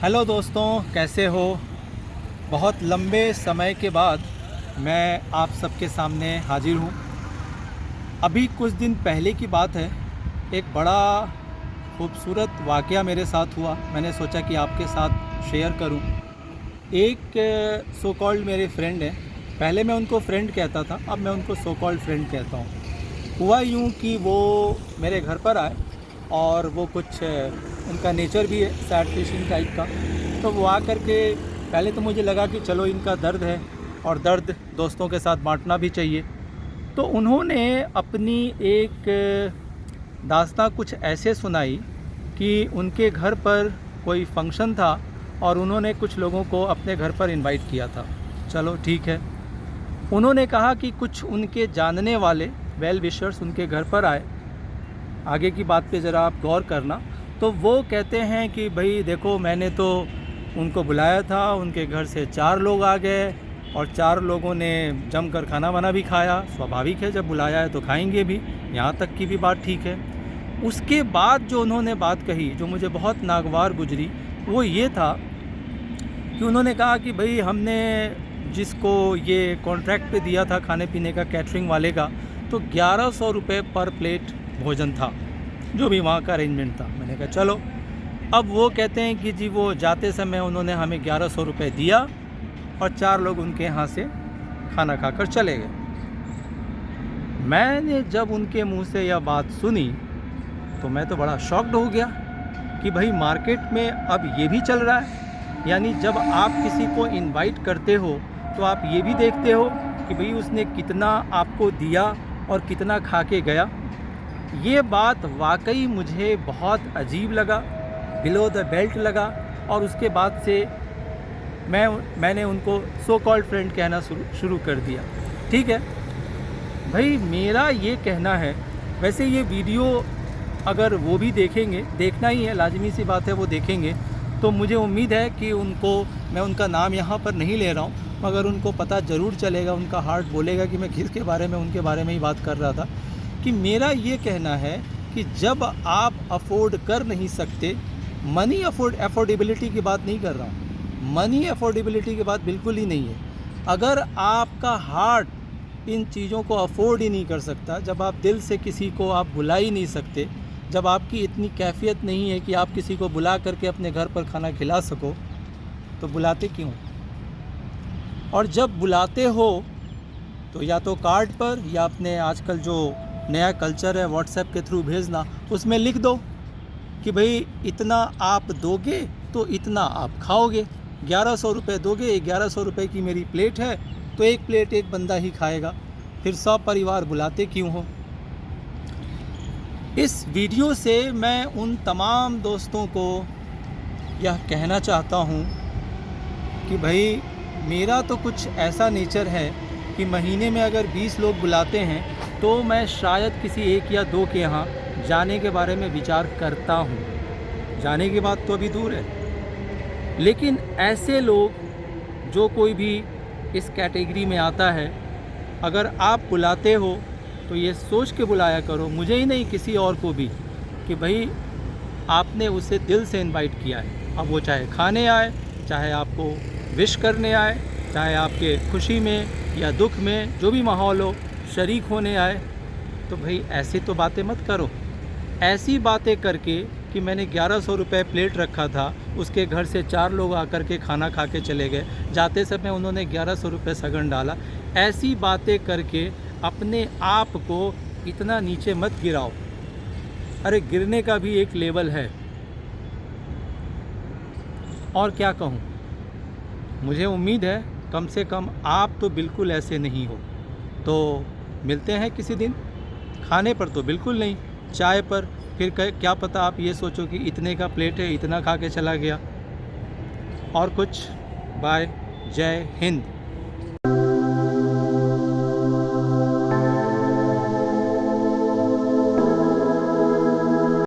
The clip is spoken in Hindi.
हेलो दोस्तों, कैसे हो। बहुत लंबे समय के बाद मैं आप सबके सामने हाजिर हूँ। अभी कुछ दिन पहले की बात है, एक बड़ा खूबसूरत वाक़या मेरे साथ हुआ। मैंने सोचा कि आपके साथ शेयर करूँ। एक सो कॉल्ड मेरे फ्रेंड हैं। पहले मैं उनको फ्रेंड कहता था, अब मैं उनको सो कॉल्ड फ्रेंड कहता हूँ। हुआ यूँ कि वो मेरे घर पर आए और वो कुछ उनका नेचर भी है सैड फिशिंग टाइप का। तो वो आ कर के पहले तो मुझे लगा कि चलो इनका दर्द है और दर्द दोस्तों के साथ बांटना भी चाहिए। तो उन्होंने अपनी एक दास्तां कुछ ऐसे सुनाई कि उनके घर पर कोई फंक्शन था और उन्होंने कुछ लोगों को अपने घर पर इनवाइट किया था। चलो ठीक है। उन्होंने कहा कि कुछ उनके जानने वाले वेल विशर्स उनके घर पर आए। आगे की बात पे ज़रा आप गौर करना। तो वो कहते हैं कि भाई देखो, मैंने तो उनको बुलाया था, उनके घर से 4 लोग आ गए और 4 लोगों ने जमकर खाना वाना भी खाया। स्वाभाविक है, जब बुलाया है तो खाएंगे भी। यहाँ तक की भी बात ठीक है। उसके बाद जो उन्होंने बात कही, जो मुझे बहुत नागवार गुजरी, वो ये था कि उन्होंने कहा कि भाई हमने जिसको ये कॉन्ट्रैक्ट पे दिया था खाने पीने का, कैटरिंग वाले का, तो 1100 रुपये पर प्लेट भोजन था, जो भी वहाँ का अरेंजमेंट था। मैंने कहा चलो। अब वो कहते हैं कि जी वो जाते समय उन्होंने हमें 1100 रुपये दिया और 4 लोग उनके यहाँ से खाना खाकर चले गए। मैंने जब उनके मुंह से यह बात सुनी तो मैं तो बड़ा शॉक्ड हो गया कि भाई मार्केट में अब ये भी चल रहा है। यानी जब आप किसी को इनवाइट करते हो तो आप ये भी देखते हो कि भाई उसने कितना आपको दिया और कितना खा के गया। ये बात वाकई मुझे बहुत अजीब लगा, बिलो द बेल्ट लगा। और उसके बाद से मैंने उनको सो कॉल्ड फ्रेंड कहना शुरू कर दिया। ठीक है भाई, मेरा ये कहना है। वैसे ये वीडियो अगर वो भी देखेंगे, देखना ही है, लाजमी सी बात है, वो देखेंगे तो मुझे उम्मीद है कि उनको, मैं उनका नाम यहाँ पर नहीं ले रहा हूँ, मगर उनको पता ज़रूर चलेगा, उनका हार्ट बोलेगा कि मैं किसके बारे में, उनके बारे में ही बात कर रहा था। कि मेरा ये कहना है कि जब आप अफोर्ड कर नहीं सकते, मनी अफोर्डेबिलिटी की बात नहीं कर रहा हूँ, मनी अफोर्डेबिलिटी की बात बिल्कुल ही नहीं है। अगर आपका हार्ट इन चीज़ों को अफोर्ड ही नहीं कर सकता, जब आप दिल से किसी को आप बुला ही नहीं सकते, जब आपकी इतनी कैफियत नहीं है कि आप किसी को बुला करके अपने घर पर खाना खिला सको, तो बुलाते क्यों? और जब बुलाते हो तो या तो कार्ड पर या अपने आजकल जो नया कल्चर है व्हाट्सएप के थ्रू भेजना, उसमें लिख दो कि भाई इतना आप दोगे तो इतना आप खाओगे। 1100 रुपये दोगे, 1100 रुपये की मेरी प्लेट है, तो एक प्लेट एक बंदा ही खाएगा। फिर 100 परिवार बुलाते क्यों हो? इस वीडियो से मैं उन तमाम दोस्तों को यह कहना चाहता हूँ कि भाई मेरा तो कुछ ऐसा नेचर है कि महीने में अगर 20 लोग बुलाते हैं तो मैं शायद किसी एक या दो के यहाँ जाने के बारे में विचार करता हूँ। जाने की बात तो अभी दूर है, लेकिन ऐसे लोग जो कोई भी इस कैटेगरी में आता है, अगर आप बुलाते हो तो ये सोच के बुलाया करो, मुझे ही नहीं किसी और को भी, कि भाई आपने उसे दिल से इनवाइट किया है। अब वो चाहे खाने आए, चाहे आपको विश करने आए, चाहे आपके खुशी में या दुख में जो भी माहौल हो शरीक होने आए, तो भाई ऐसे तो बातें मत करो। ऐसी बातें करके कि मैंने 1100 रुपये प्लेट रखा था, उसके घर से 4 लोग आकर के खाना खा के चले गए, जाते समय उन्होंने 1100 रुपये सगन डाला, ऐसी बातें करके अपने आप को इतना नीचे मत गिराओ। अरे गिरने का भी एक लेवल है। और क्या कहूँ, मुझे उम्मीद है कम से कम आप तो बिल्कुल ऐसे नहीं हो। तो मिलते हैं किसी दिन। खाने पर तो बिल्कुल नहीं, चाय पर फिर क्या पता आप ये सोचो कि इतने का प्लेट है, इतना खा के चला गया। और कुछ। बाय, जय हिंद।